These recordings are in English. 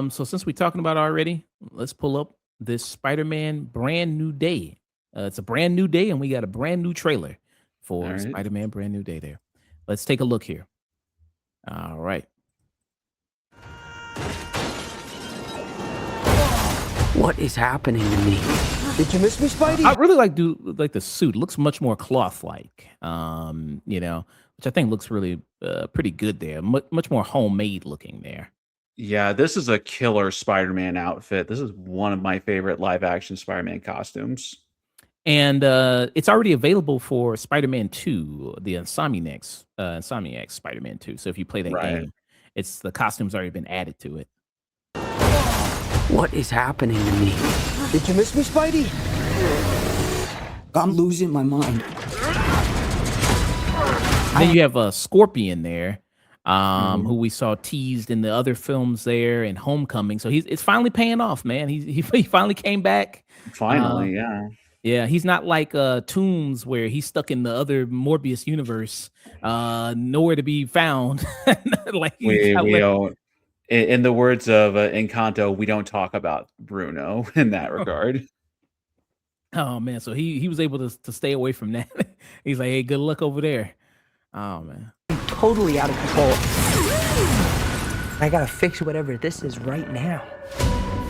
So since we're talking about it already, let's pull up this Spider-Man brand new day. It's a brand new day, and we got a brand new trailer All for right. Spider-Man brand new day there. Let's take a look here. All right. What is happening to me? Did you miss me, Spidey? I really like the suit. It looks much more cloth-like, which I think looks really pretty good there. Much more homemade looking there. Yeah, this is a killer Spider-Man outfit. This is one of my favorite live action Spider-Man costumes. And it's already available for Spider-Man 2, the Insomniac Spider-Man 2. So if you play that Right. game, it's the costume's already been added to it. What is happening to me? Did you miss me, Spidey? I'm losing my mind. Then you have a Scorpion there, who we saw teased in the other films there and Homecoming. So it's finally paying off, man. He finally came back. Finally, yeah. Yeah, he's not like Toombs where he's stuck in the other Morbius universe, nowhere to be found. Like We don't, in the words of Encanto, we don't talk about Bruno in that regard. Oh man, so he was able to stay away from that. He's like, hey, good luck over there. Oh man. Totally out of control. I gotta fix whatever this is right now.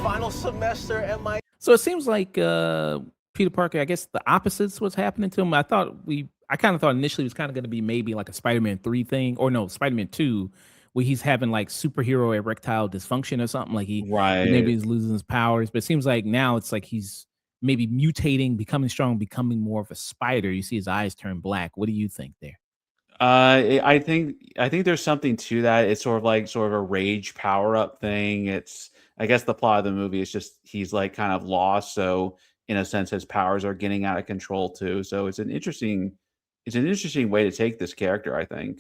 Final semester at my. So it seems like Peter Parker, I guess the opposite's what's happening to him. I kind of thought initially it was kind of going to be maybe like a Spider-Man 3 thing, or no, Spider-Man 2, where he's having like superhero erectile dysfunction or something. Like maybe he's losing his powers. But it seems like now it's like he's maybe mutating, becoming strong, becoming more of a spider. You see his eyes turn black. What do you think there? I think there's something to that. It's sort of a rage power up thing. I guess the plot of the movie is just he's like kind of lost, so in a sense his powers are getting out of control too. So it's an interesting way to take this character, I think.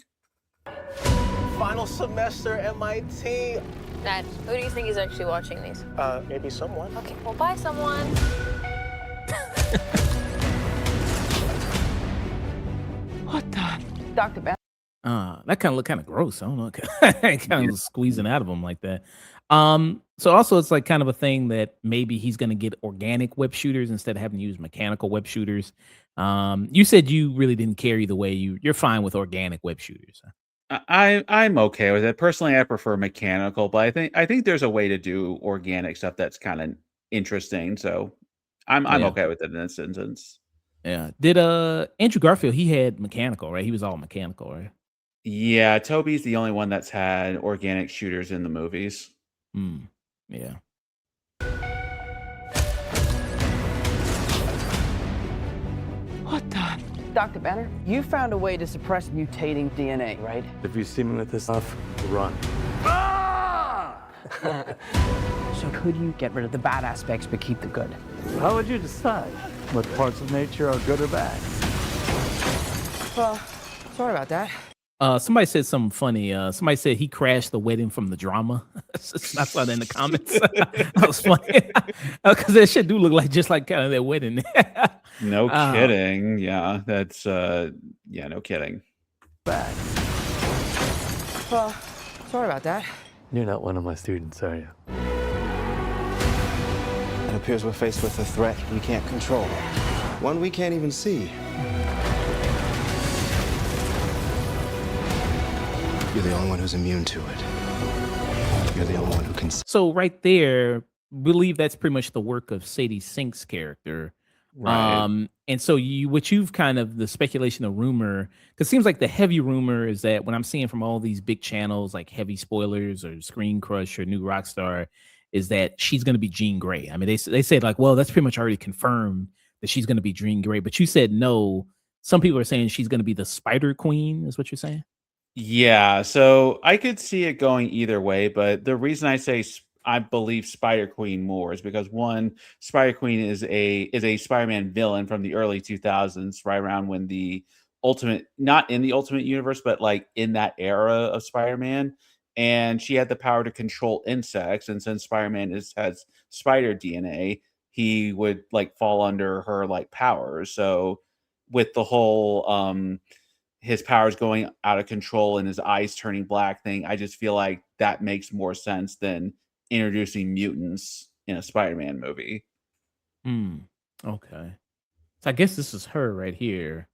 Final semester MIT. Dad, who do you think is actually watching these? Maybe someone. Okay, well, bye, someone. What the? Dr. Ben. That kind of looked kind of gross. I don't know. Kind of squeezing out of him like that. So also it's like kind of a thing that maybe he's going to get organic web shooters instead of having to use mechanical web shooters. You said you really didn't care either way. You're fine with organic web shooters. I'm okay with it. Personally, I prefer mechanical, but I think there's a way to do organic stuff that's kind of interesting. So I'm okay with it in this instance. Yeah. Did Andrew Garfield, he had mechanical, right? He was all mechanical, right? Yeah, Toby's the only one that's had organic shooters in the movies. Yeah. What the? Dr. Banner, you found a way to suppress mutating DNA, right? If you see me with this stuff, run. So could you get rid of the bad aspects but keep the good? How would you decide what parts of nature are good or bad? Well, sorry about that. Somebody said something funny. Somebody said he crashed the wedding from the drama. I saw that in the comments. That was funny because that shit do look like just like kind of that wedding. No kidding. Yeah, that's no kidding. Bad. Well, sorry about that. You're not one of my students, are you? It appears we're faced with a threat we can't control. One we can't even see. You're the only one who's immune to it. You're the only one who can. So right there, believe that's pretty much the work of Sadie Sink's character. Right. And so what you've kind of the speculation, the rumor, because it seems like the heavy rumor is that when I'm seeing from all these big channels like Heavy Spoilers or Screen Crush or New Rockstar, is that she's going to be Jean Grey. I mean, they said like, well, that's pretty much already confirmed that she's going to be Jean Grey, but you said no. Some people are saying she's going to be the Spider Queen, is what you're saying? Yeah, so I could see it going either way, but the reason I say I believe Spider Queen more is because one, Spider Queen is a Spider-Man villain from the early 2000s, right around when the not in the Ultimate Universe, but like in that era of Spider-Man. and she had the power to control insects. And since Spider-Man has spider DNA, he would like fall under her like powers. So with the whole his powers going out of control and his eyes turning black thing, I just feel like that makes more sense than introducing mutants in a Spider-Man movie. Hmm. Okay. So I guess this is her right here.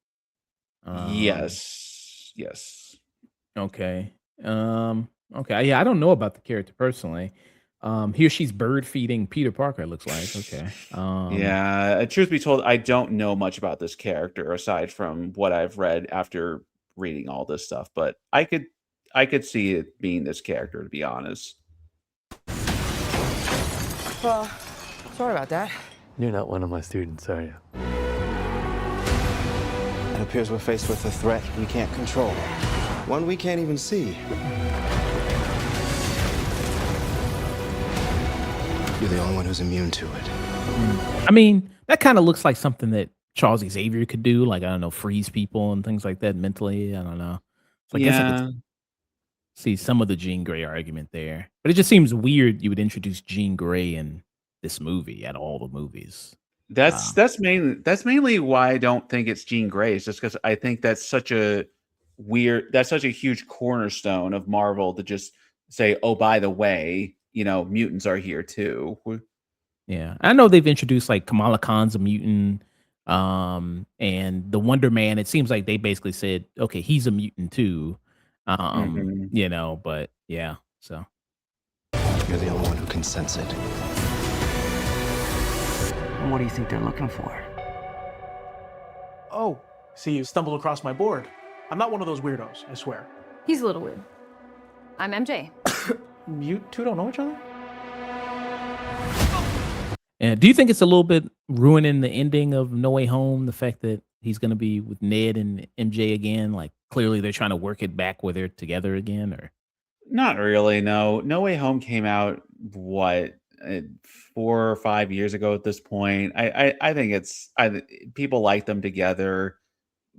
Yes. Yes. Okay. Okay. Yeah, I don't know about the character personally. Here she's bird feeding Peter Parker, it looks like. Okay. Yeah, truth be told, I don't know much about this character aside from what I've read after reading all this stuff, but I could see it being this character, to be honest. Well, sorry about that. You're not one of my students, are you? It appears we're faced with a threat we can't control. One we can't even see. You're the only one who's immune to it. I mean, that kind of looks like something that Charles Xavier could do, like I don't know, freeze people and things like that mentally. I don't know. So I guess I Yeah. could see some of the Jean Grey argument there. But it just seems weird you would introduce Jean Grey in this movie at all the movies. That's mainly why I don't think it's Jean Grey. It's just because I think that's such a huge cornerstone of Marvel to just say, oh, by the way, mutants are here too. Yeah. I know they've introduced like Kamala Khan's a mutant. And the Wonder Man, it seems like they basically said, okay, he's a mutant too. Mhm. But yeah, so You're the only one who can sense it. And what do you think they're looking for? Oh, see, you stumbled across my board. I'm not one of those weirdos, I swear. He's a little weird. I'm MJ. You two don't know each other? and do you think it's a little bit ruining the ending of No Way Home, the fact that he's gonna be with Ned and MJ again? Like clearly they're trying to work it back where they're together again, or Not really, no. No Way Home came out, what, 4 or 5 years ago at this point. I think people like them together.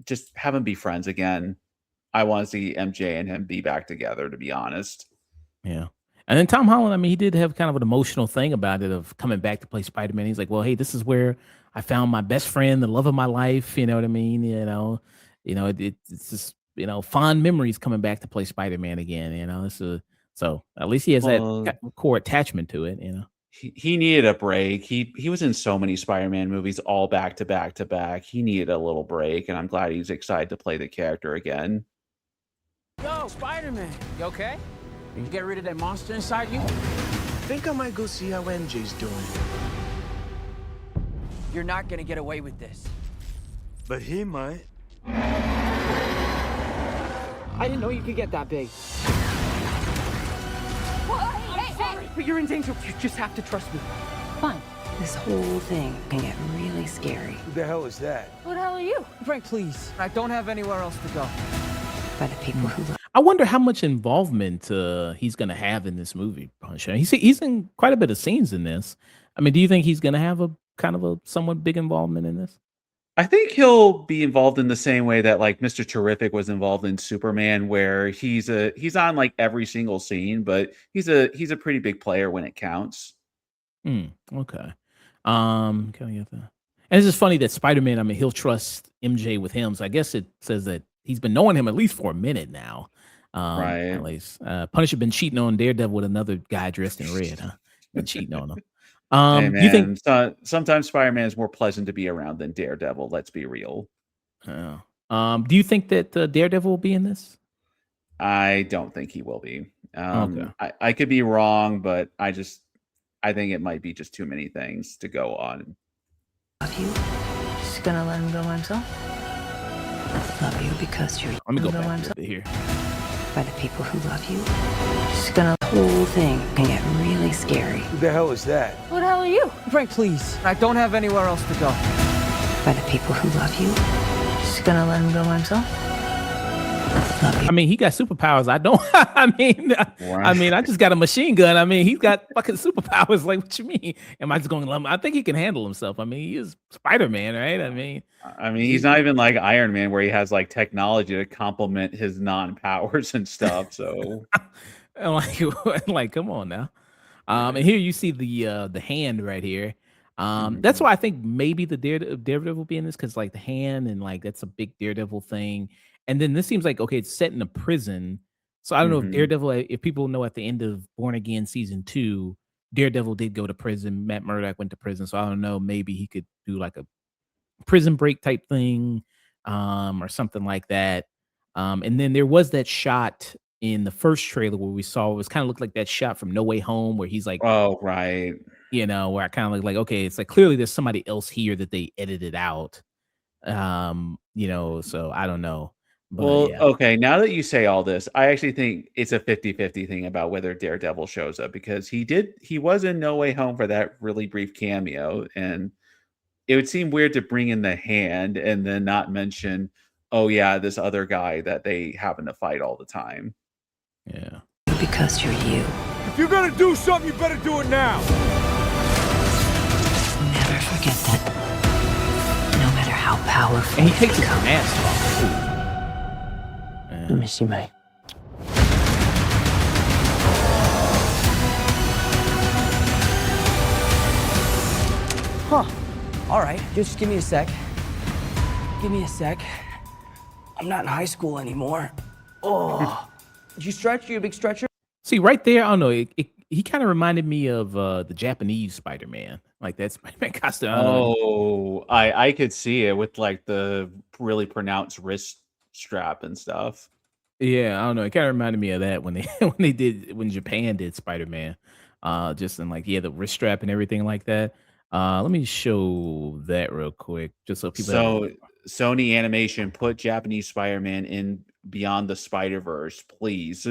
Just have them be friends again. I want to see MJ and him be back together, to be honest. yeah. And then Tom Holland, I mean, he did have kind of an emotional thing about it of coming back to play Spider-Man. He's like, well, hey, this is where I found my best friend, the love of my life. You know what I mean? It's just, fond memories coming back to play Spider-Man again. So at least he has that Well, core attachment to it. he needed a break. He was in so many Spider-Man movies all back to back to back. He needed a little break, and I'm glad he's excited to play the character again. Yo, Spider-Man, you okay? Did you get rid of that monster inside you? Think I might go see how MJ's doing. You're not gonna get away with this. But he might. I didn't know you could get that big. But you're in danger. You just have to trust me. Fine. This whole thing can get really scary. Who the hell is that? Who the hell are you? Frank, please. I don't have anywhere else to go. By the people who love. I wonder how much involvement he's going to have in this movie. Punisher. He's in quite a bit of scenes in this. I mean, do you think he's going to have a kind of a somewhat big involvement in this? I think he'll be involved in the same way that like Mr. Terrific was involved in Superman, where he's on like every single scene, but he's a pretty big player when it counts. Okay. Can I get that? And it's just funny that Spider-Man, I mean, he'll trust MJ with him. So I guess it says that he's been knowing him at least for a minute now. Right. At least. Punisher been cheating on Daredevil with another guy dressed in red, huh? Been cheating on him. Hey Do you think man, sometimes Spider-Man is more pleasant to be around than Daredevil. Let's be real. do you think that Daredevil will be in this? I don't think he will be. Okay. I could be wrong, but I think it might be just too many things to go on. Love you. Just gonna let him go by himself. Love you because you're. Let me go by back himself. to here. By the people who love you. Just gonna. The whole thing can get really scary. Who the hell is that? Who the hell are you? Frank, please. I don't have anywhere else to go. By the people who love you. Just gonna let him go by himself. Love you. I mean, he got superpowers. I don't. I mean, I just got a machine gun. I mean, he's got fucking superpowers. Like, what you mean? Am I just going to let him? I think he can handle himself. I mean, he is Spider-Man, right? I mean, he's not even like Iron Man, where he has like technology to complement his non-powers and stuff. So, I'm like, like, come on now. And here you see the hand right here. That's Mhm. why I think maybe the Daredevil will be in this because like the hand and like that's a big Daredevil thing. And then this seems like okay, it's set in a prison. So I don't know if Mhm. Daredevil, if people know at the end of Born Again season 2, Daredevil did go to prison. Matt Murdock went to prison. So I don't know. Maybe he could do like a prison break type thing, or something like that. And then there was that shot in the first trailer where we saw it was kind of looked like that shot from No Way Home where he's like, Oh, right. where I kind of like, okay, it's like clearly there's somebody else here that they edited out. So I don't know. But Well, yeah. okay, now that you say all this, I actually think it's a 50-50 thing about whether Daredevil shows up because he was in No Way Home for that really brief cameo, and it would seem weird to bring in the hand and then not mention, "Oh, yeah, this other guy that they happen to fight all the time." Yeah. Because you're you. If you're gonna do something, you better do it now. Never forget that. No matter how powerful. And he takes his mask off too. I miss you, May. Huh. All right, just give me a sec. Give me a sec. I'm not in high school anymore. Oh. Did you stretch? You a big stretcher? See, right there, I don't know. He kind of reminded me of the Japanese Spider-Man, like that Spider-Man costume. I don't know. Oh, I could see it with, like, the really pronounced wrist strap and stuff. Yeah, I don't know. It kind of reminded me of that when they when Japan did Spider-Man, just in like the wrist strap and everything like that. Let me show that real quick, just so people have. So, Sony Animation, put Japanese Spider-Man in Beyond the Spider-Verse, please.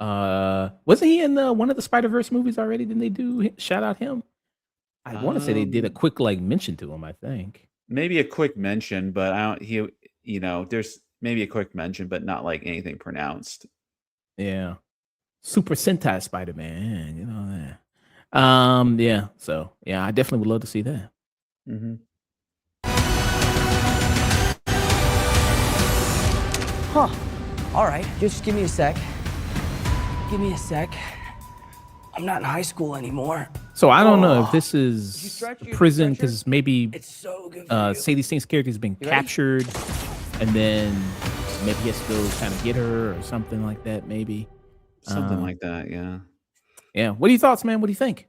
Wasn't he in one of the Spider-Verse movies already? Didn't they shout out him? I want to say they did a Um, quick like mention to him. I think. maybe a quick mention, but I don't there's maybe a quick mention, but not, like, anything pronounced. Yeah, Super Sentai Spider-Man. That. Yeah. So yeah, I definitely would love to see that. Mhm. Huh. All right, just give me a sec. Give me a sec. I'm not in high school anymore. So I don't know if Oh. this You is stretch? You a big prison stretcher? because maybe It's so good for you. say these things characters been You ready? captured and then maybe he has to go kind of get her or something like that. Maybe. Something Uh, like that, yeah. yeah. What are your thoughts, man? What do you think?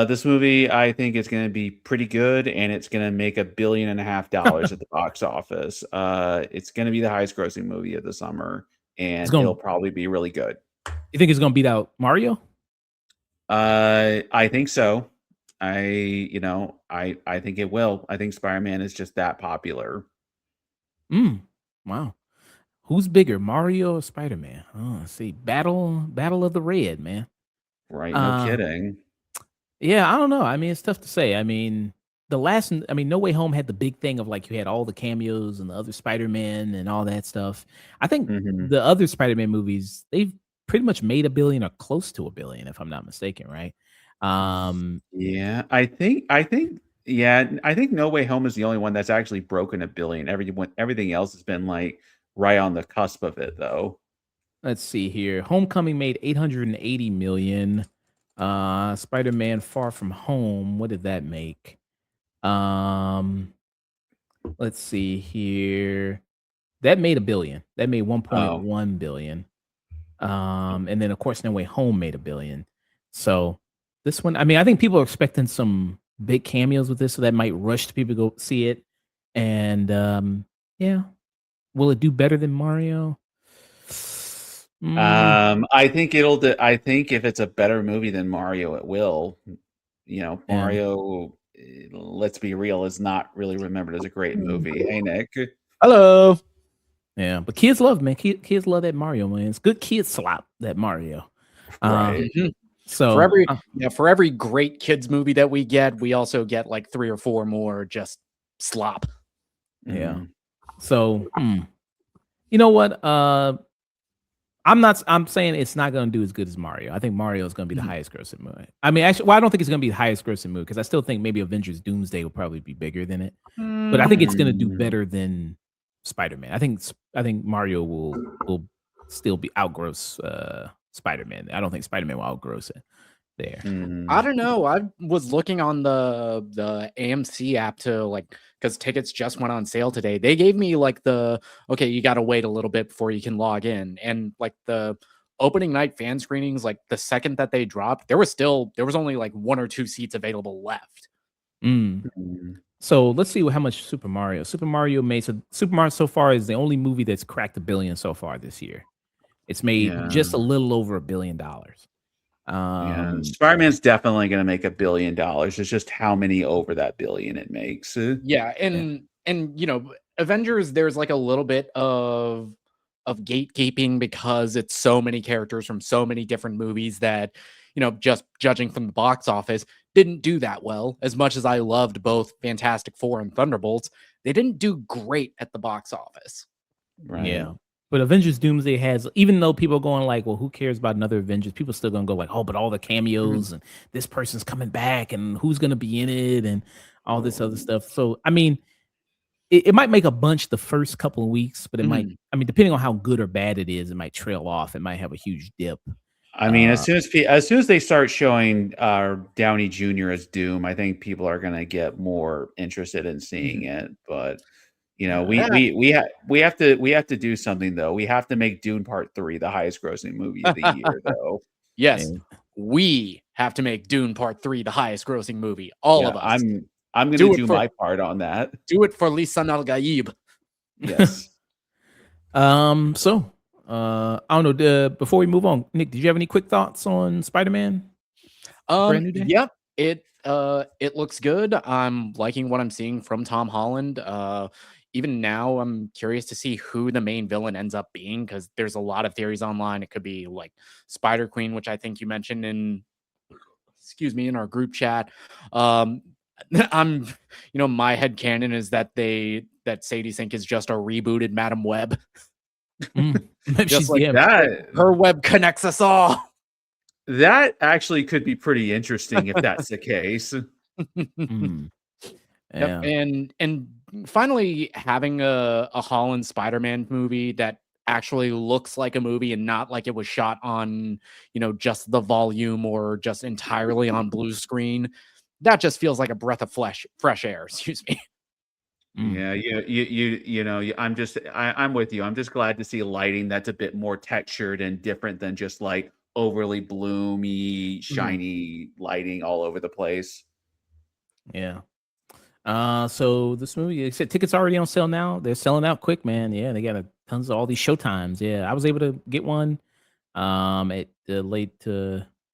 This movie, I think is gonna be pretty good, and it's gonna make $1.5 billion at the box office. It's gonna be the highest grossing movie of the summer, It's and gonna. it'll probably be really good. You think it's gonna beat out Mario? I think so. I think it will. I think Spider-Man is just that popular. Mm. Wow. Who's bigger, Mario or Spider-Man? Oh, let's see. Battle of the Red, man. Right, no Uh, kidding. yeah, I don't know. I mean, it's tough to say. I mean, No Way Home had the big thing of like you had all the cameos and the other Spider-Man and all that stuff. I think Mhm. the other Spider-Man movies, they've pretty much made 1 billion or close to 1 billion, if I'm not mistaken, right? Um, Yeah, I think No Way Home is the only one that's actually broken 1 billion. Everything else has been, like, right on the cusp of it, though. let's see here. Homecoming made 880 million. Spider-Man Far From Home, what did that make? Um, let's see here. That made 1 billion. That made Oh. 1.1 billion. And then of course No Way Home made 1 billion. So this one, I mean, I think people are expecting some big cameos with this, so that might rush people to go see it. And yeah, will it do better than Mario? Mm, I think if it's a better movie than Mario, it will. yeah, Mario, let's be real, is not really remembered as a great movie. Hey, Nick. hello. Yeah, but kids love man. Kids love that Mario man. It's good kid slop that Mario. Right. Mhm. So For every for every great kids movie that we get, we also get like 3 or 4 more just slop. yeah. Mhm. So you know what? I'm saying it's not gonna do as good as Mario. I think Mario is gonna be the Mhm. highest grossing movie. I mean, actually, well, I don't think it's gonna be the highest grossing movie because I still think maybe Avengers Doomsday will probably be bigger than it. But I think it's gonna do Mm. better than Spider-Man. I think Mario will still be outgross Spider-Man. I don't think Spider-Man will outgross it there. I don't know. I was looking on the AMC app to like because tickets just went on sale today. They gave me like okay, you got to wait a little bit before you can log in, and like the opening night fan screenings, like the second that they dropped, there was only like 1 or 2 seats available left. So let's see how much Super Mario made. So Super Mario so far is the only movie that's cracked $1 billion so far this year. It's made just a little over $1 billion. Spider-Man's definitely going to make $1 billion. It's just how many over that billion it makes. Yeah, and you know, Avengers, there's like a little bit of gatekeeping because it's so many characters from so many different movies that, you know, just judging from the box office, didn't do that well. As much as I loved both Fantastic Four and Thunderbolts, they didn't do great at the box office. Right. Yeah. But Avengers Doomsday has, even though people are going like, well, who cares about another Avengers? People still going to go like, oh, but all the cameos and this person's coming back and who's going to be in it and all this other stuff. So, I mean, it might make a bunch the first couple of weeks, but it might, I mean, depending on how good or bad it is, it might trail off. It might have a huge dip. I mean, as soon as they start showing Downey Jr. as Doom, I think people are going to get more interested in seeing it. But you know, we have to do something though. We have to make Dune Part 3 the highest grossing movie of the year, though. Yes, we have to make Dune Part 3 the highest grossing movie. All of us. I'm going to do my part on that. Do it for Lisan Al Gaib. Yes. So I don't know. Before we move on, Nick, did you have any quick thoughts on Spider-Man? Yep. It looks good. I'm liking what I'm seeing from Tom Holland. Even now, I'm curious to see who the main villain ends up being because there's a lot of theories online. It could be like Spider Queen, which I think you mentioned in our group chat. My headcanon is that Sadie Sink is just a rebooted Madam Web. Just like that. Her web connects us all. That actually could be pretty interesting if that's the case. Yeah. Yep. And finally having a Holland Spider-Man movie that actually looks like a movie and not like it was shot on, you know, just the volume or just entirely on blue screen. That just feels like a breath of fresh air. Excuse me. Yeah, I'm with you. I'm just glad to see lighting that's a bit more textured and different than just like overly bloomy, shiny lighting all over the place. Yeah. So this movie, except tickets already on sale now. They're selling out quick, man. Yeah, they got tons of all these showtimes. Yeah, I was able to get one at late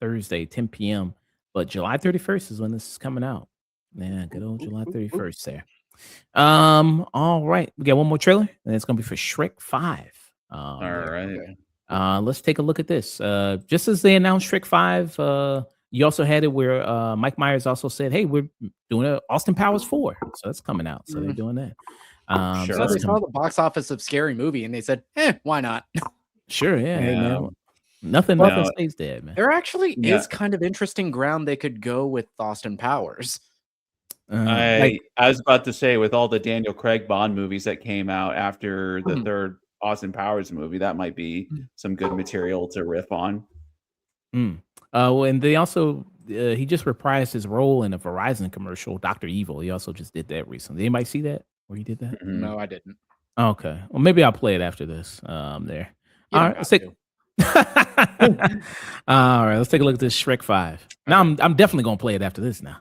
Thursday, 10 p.m. But July 31st is when this is coming out. Yeah, good old July 31st there. All right. We got one more trailer, and it's gonna be for Shrek 5. All right. Let's take a look at this. Just as they announced Shrek 5, you also had it where Mike Myers also said, hey, we're doing a Austin Powers 4. So that's coming out. So they're doing that. Sure. So they saw the box office of Scary Movie and they said, why not? Sure, yeah. Hey, man. Nothing stays dead, man. There actually is kind of interesting ground they could go with Austin Powers. I was about to say, with all the Daniel Craig Bond movies that came out after the third Austin Powers movie, that might be some good material to riff on. Well, and they also he just reprised his role in a Verizon commercial, Dr. Evil. He also just did that recently. Anybody see that? Where he did that? No, I didn't. Okay. Well, maybe I'll play it after this. There. All right, let's take. All right, let's take a look at this Shrek 5. Now I'm definitely gonna play it after this now.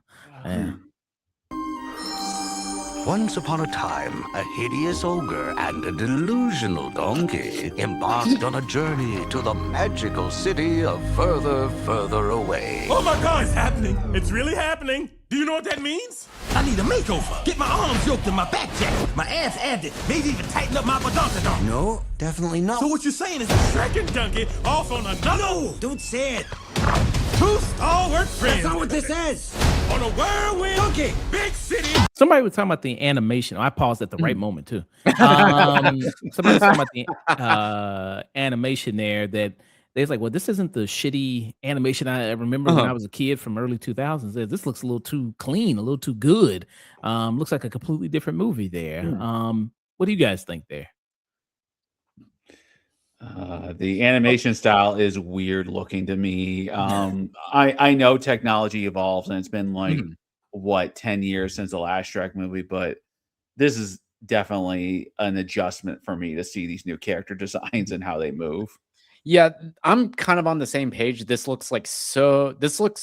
Once upon a time, a hideous ogre and a delusional donkey embarked on a journey to the magical city of further away. Oh my God, it's happening. It's really happening. Do you know what that means? I need a makeover. Get my arms yoked and my back jacked, my ass added, maybe even tighten up my badonkadonk. No, definitely not. So what you're saying is Shrek and Donkey off on another... No, don't say it. Two stalwart friends. That's not what this is. On a whirlwind, Donkey, big city. Somebody was talking about the animation. I paused at the right moment too. Somebody was talking about the animation there that they was like, well, this isn't the shitty animation I remember when I was a kid from early 2000s. This looks a little too clean, a little too good. Looks like a completely different movie there. What do you guys think there? The animation style is weird looking to me. I know technology evolves, and it's been like Mhm. what 10 years since the last Shrek movie, but this is definitely an adjustment for me to see these new character designs and how they move. Yeah, I'm kind of on the same page. This looks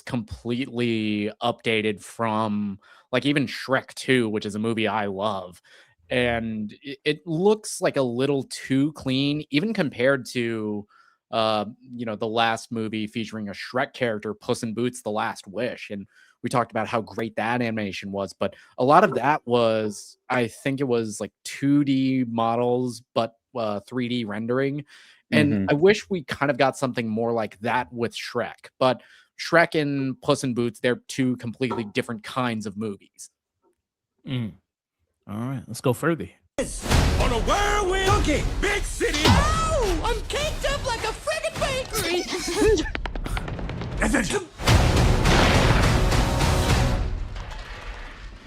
completely updated from like even Shrek 2, which is a movie I love. And it looks like a little too clean, even compared to the last movie featuring a Shrek character, Puss in Boots: The Last Wish. And we talked about how great that animation was, but a lot of that was, I think it was like 2D models, but 3D rendering. And Mhm. I wish we kind of got something more like that with Shrek. But Shrek and Puss in Boots, they're two completely different kinds of movies. Mm. All right, let's go further. On a whirlwind, big city. Oh, I'm caked up like a friggin' bakery. Adventure.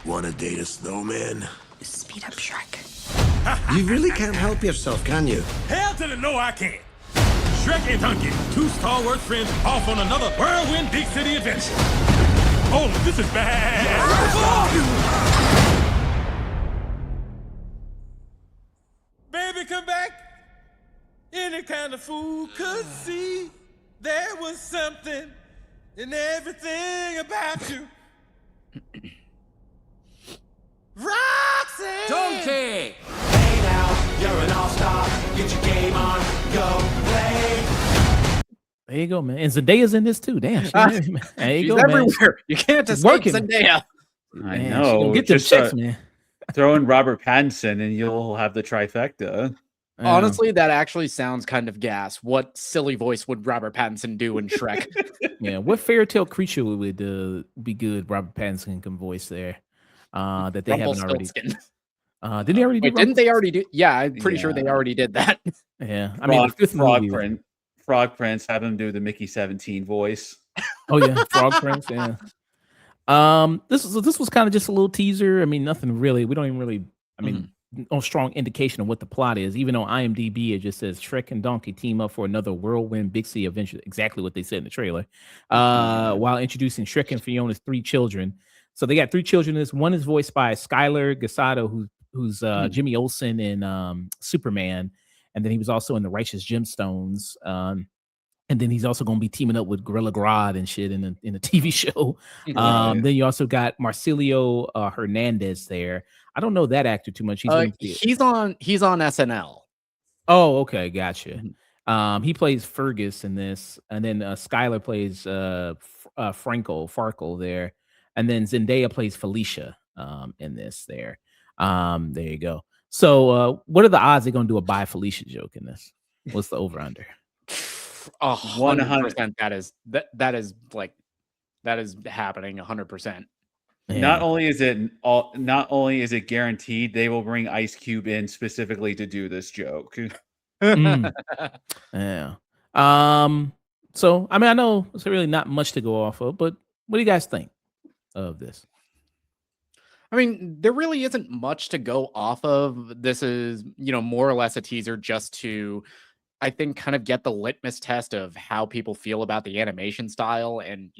Wanna date a snowman? Speed up, Shrek. You really can't help yourself, can you? Hell to the no, I can't. Shrek and Donkey, two stalwart friends, off on another whirlwind big city adventure. Oh, this is bad. Baby, come back. Any kind of fool could see there was something in everything about you. Roxy! Donkey! Hey now, you're an all-star. Get your game on, go play. There you go, man. And Zendaya's in this too. Damn. There you She's go, man. everywhere. You can't She's escape working. Zendaya. I Man, she know. gonna get them Just checks, man. throw in Robert Pattinson, and you'll have the trifecta. Honestly, that actually sounds kind of gas. What silly voice would Robert Pattinson do in Shrek? Yeah, what fairy tale creature would be good? Robert Pattinson can voice there. That they haven't already. Rumpelstiltskin. Didn't they already do? Wait, didn't they already do? Yeah, I'm pretty sure Yeah. they already did that. Yeah, I mean the fifth movie. Frog Prince, have him do the Mickey 17 voice. Oh yeah, Frog Prince. Yeah. This was kind of just a little teaser. I mean, nothing really. We don't even really. I mean, no strong indication of what the plot is. Even though IMDb it just says Shrek and Donkey team up for another whirlwind big sea adventure. Exactly what they said in the trailer. While introducing Shrek and Fiona's 3 children. So they got 3 children. This one is voiced by Skylar Gassado, who's Jimmy Olsen in Superman, and then he was also in The Righteous Gemstones. And then he's also going to be teaming up with Gorilla Grodd and shit in a TV show. Right. Then you also got Marcilio Hernandez there. I don't know that actor too much. He's on SNL. Oh, okay, gotcha. He plays Fergus in this, and then Skylar plays Farkle there, and then Zendaya plays Felicia in this there. There you go. So, what are the odds they're gonna do a "Bye Felicia" joke in this? What's the over under? 100%. That is happening 100%. Yeah. Not only is it guaranteed, they will bring Ice Cube in specifically to do this joke. Yeah. So I mean, I know it's really not much to go off of, but what do you guys think of this? I mean, there really isn't much to go off of. This is, more or less a teaser just to, I think, kind of get the litmus test of how people feel about the animation style and,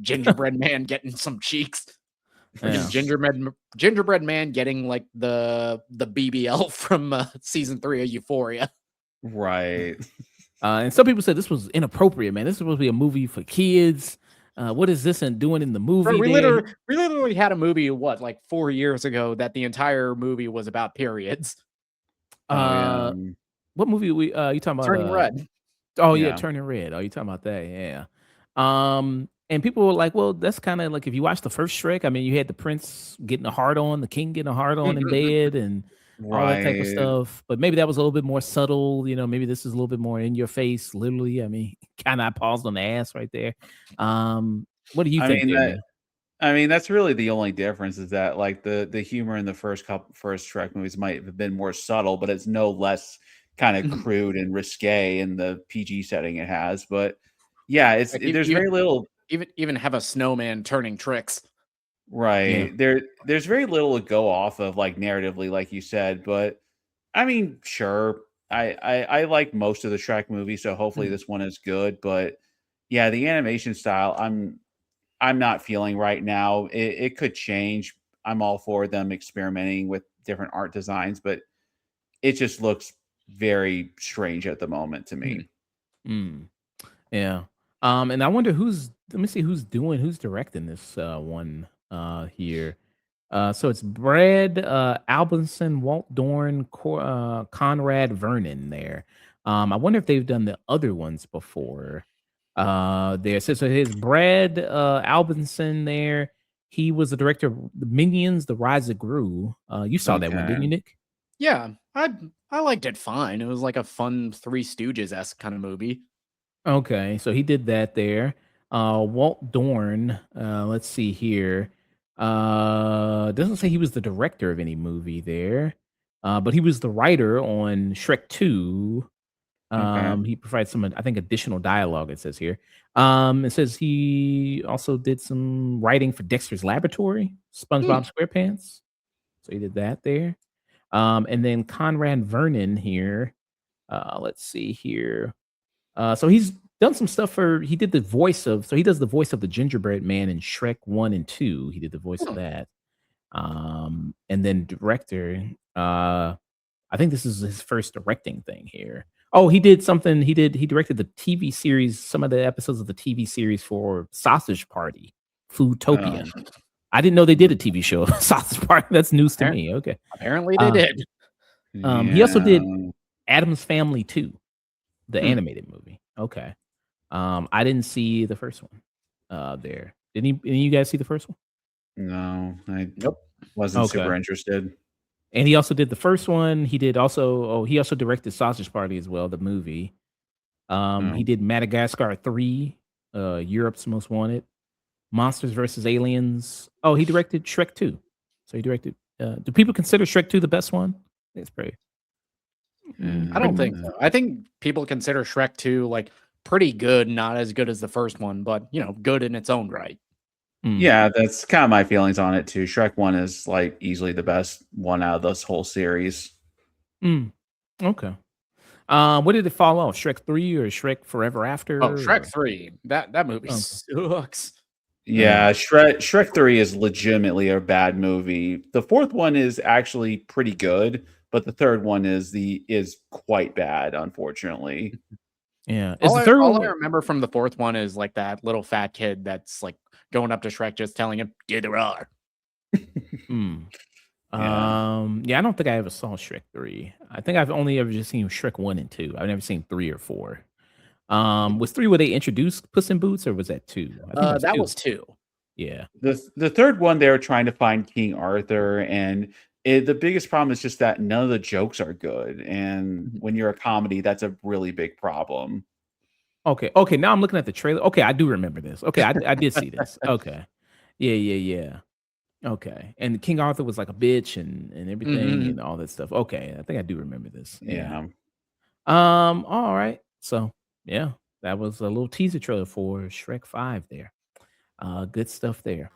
gingerbread man getting some cheeks. Yeah. Gingerbread man getting like the BBL from season 3 of Euphoria. Right. And some people said this was inappropriate, man. This is supposed to be a movie for kids. What is this and doing in the movie? Bro, we literally had a movie, like 4 years ago, that the entire movie was about periods. What movie you talking about? Turning Red. Oh yeah, Turning Red. Oh, you talking about that? Yeah. And people were like, well, that's kind of like if you watch the first Shrek. I mean, you had the prince getting a hard on, the king getting a hard on in bed, and all that type of stuff. But maybe that was a little bit more subtle. Maybe this is a little bit more in your face. Literally, I mean, kind of paused on the ass right there. What do you think? I mean, that's really the only difference is that like the humor in the first Shrek movies might have been more subtle, but it's no less kind of crude and risque in the PG setting it has. But yeah, there's very little. Even have a snowman turning tricks. Right. Yeah. There's very little to go off of, like narratively, like you said. But I mean, sure, I like most of the Shrek movies, so hopefully this one is good. But yeah, the animation style, I'm not feeling right now. It could change. I'm all for them experimenting with different art designs, but it just looks very strange at the moment to Mhm. me. Mm. Yeah. And I wonder let me see who's directing this one here. So it's Brad Albinson, Walt Dorn, Conrad Vernon there. I wonder if they've done the other ones before. There. So here's Brad Albinson there. He was the director of the Minions, The Rise of Gru. You saw that one, didn't you, Okay. Nick? Yeah, I liked it fine. It was like a fun Three Stooges esque kind of movie. Okay, so he did that there. Walt Dorn, let's see here. Doesn't say he was the director of any movie there. But he was the writer on Shrek 2. Okay. He provides some, I think, additional dialogue, it says here. It says he also did some writing for Dexter's Laboratory, Hmm. SpongeBob SquarePants. So he did that there. And then Conrad Vernon here. Let's see here. So he's done some stuff he did the voice of, so he does the voice of the gingerbread man in Shrek 1 and 2. He did the voice of Hmm. that. And then director, I think this is his first directing thing here. Oh, he did something. He directed the TV series, some of the episodes of the TV series for Sausage Party, Foodtopia. Um, I didn't know they did a TV show, Sausage Party. That's news to me. Okay. Apparently they Uh, did. he also did yeah. Adam's Family 2, the Hmm. animated movie. Okay. I didn't see the first one. There. Did any of you guys see the first one? No, I Nope. wasn't Okay. super interested. And he also did the first one. He also directed Sausage Party as well, the movie. He Oh. did Madagascar 3, Europe's Most Wanted, Monsters versus Aliens. Oh, he directed Shrek 2. So he directed do people consider Shrek 2 the best one? It's pretty I pretty don't think Uh, so. I think people consider Shrek 2 like pretty good, not as good as the first one, but good in its own right. mm, yeah, that's kind of my feelings on it too. Shrek 1 is like easily the best one out of this whole series. mm, okay. What did it fall off? Shrek 3 or Shrek Forever Oh, After? Shrek Or 3. That movie okay. sucks. Yeah. Yeah, Shrek 3 is legitimately a bad movie. The 4th one is actually pretty good, but the 3rd one is quite bad, unfortunately. Yeah. Is All the I third all I one remember from the fourth one is like that little fat kid that's like going up to Shrek just telling him, "Get the roar." mm. Yeah. Yeah, I don't think I ever saw Shrek 3. I think I've only ever just seen Shrek 1 and 2. I've never seen 3 or 4. Was 3 where they introduced Puss in Boots or was that 2? I think that was That 2. was 2. Yeah. The 3rd one, they were trying to find King Arthur, and the biggest problem is just that none of the jokes are good, and Mhm. when you're a comedy, that's a really big problem. Okay. Okay. Now I'm looking at the trailer. Okay, I do remember this. Okay, I did see this. Okay. Yeah, yeah, yeah. Okay. And King Arthur was like a bitch and everything and Mhm. all that stuff. Okay, I think I do remember this. Yeah. Yeah. All right. So yeah, that was a little teaser trailer for Shrek 5 there. Good stuff there.